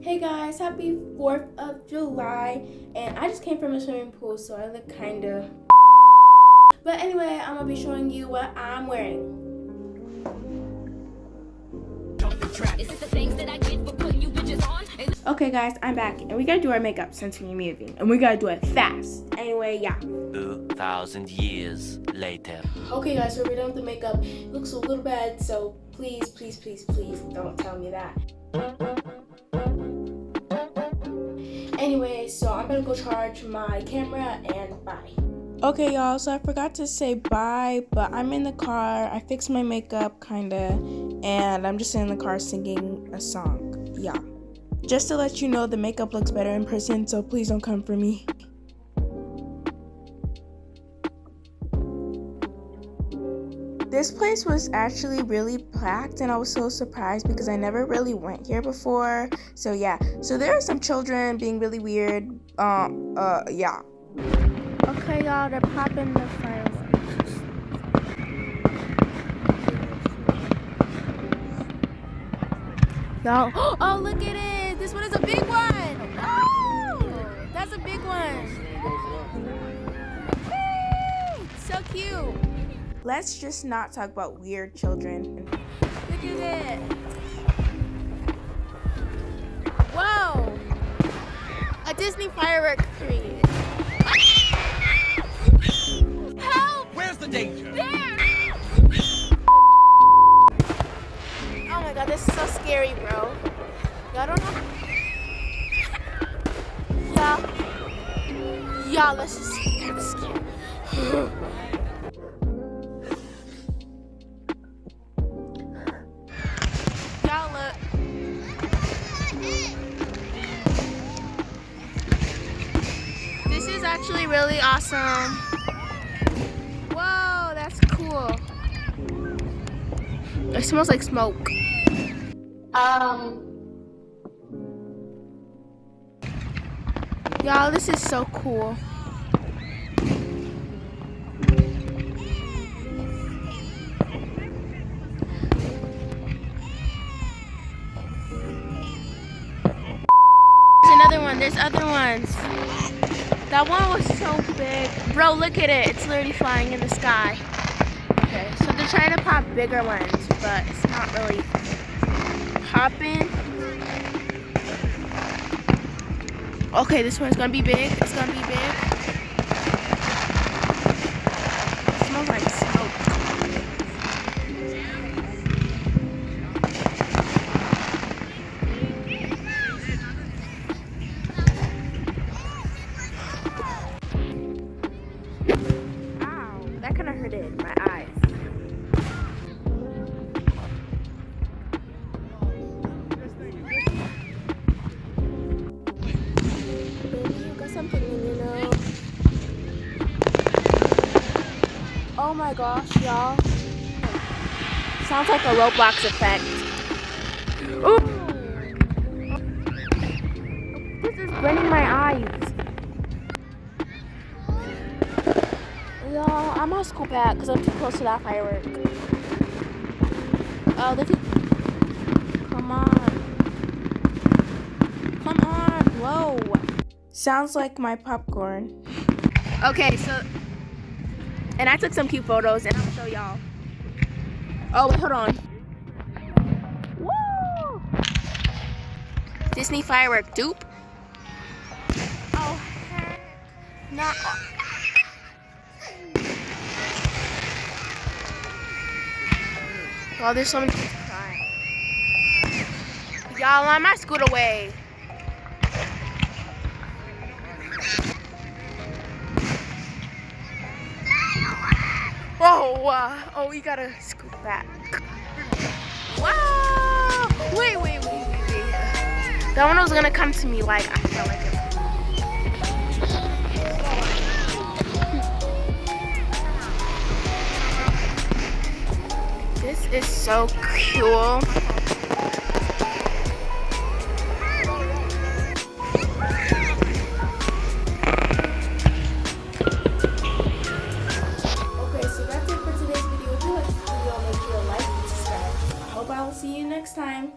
Hey guys, happy 4th of July, and I just came from a swimming pool, so I look kinda. But anyway, I'm gonna be showing you what I'm wearing. Okay guys, I'm back, and we gotta do our makeup since we're moving, and we gotta do it fast. Anyway, yeah. 2,000 years later. Okay guys, so we're done with the makeup. It looks a little bad, so please, please, please, please don't tell me that. Anyway, so I'm gonna go charge my camera and bye. Okay y'all, so I forgot to say bye, but I'm in the car. I fixed my makeup kinda, and I'm just in the car singing a song. Yeah. Just to let you know, the makeup looks better in person, so please don't come for me. This place was actually really packed, and I was so surprised because I never really went here before. So yeah, so there are some children being really weird. Yeah. Okay, y'all, they're popping the fireworks. Y'all, oh look at it! This one is a big one. Oh, that's a big one. Hey, so cute. Let's just not talk about weird children. Look at it. Whoa! A Disney firework created. Help! Where's the danger? There! Oh my god, this is so scary, bro. Y'all don't know? Y'all, let's just see. I'm scared. This is actually really awesome. Whoa, that's cool. It smells like smoke. Y'all, this is so cool. There's other ones. That one was so big. Bro, look at it. It's literally flying in the sky. Okay, so they're trying to pop bigger ones, but it's not really popping. Okay, this one's gonna be big. It's gonna be big. It smells like smoke. That kind of hurted my eyes. Baby, you got something in your nose. Oh my gosh, y'all. Sounds like a Roblox effect. Ooh. This is burning my eyes. Y'all, I must go back because I'm too close to that firework. Oh, come on. Come on. Whoa. Sounds like my popcorn. Okay, so, and I took some cute photos, and I'll show y'all. Oh, wait, hold on. Woo! Disney firework dupe. Oh, heck. Not. Oh, there's so many kids crying. Y'all, on my scoot away. Oh, oh, we gotta scoot back. Wow! Wait. That one was gonna come to me like I felt like it. This is so cool. Okay, so that's it for today's video. If you like this video, make sure to like and subscribe. I hope I will see you next time.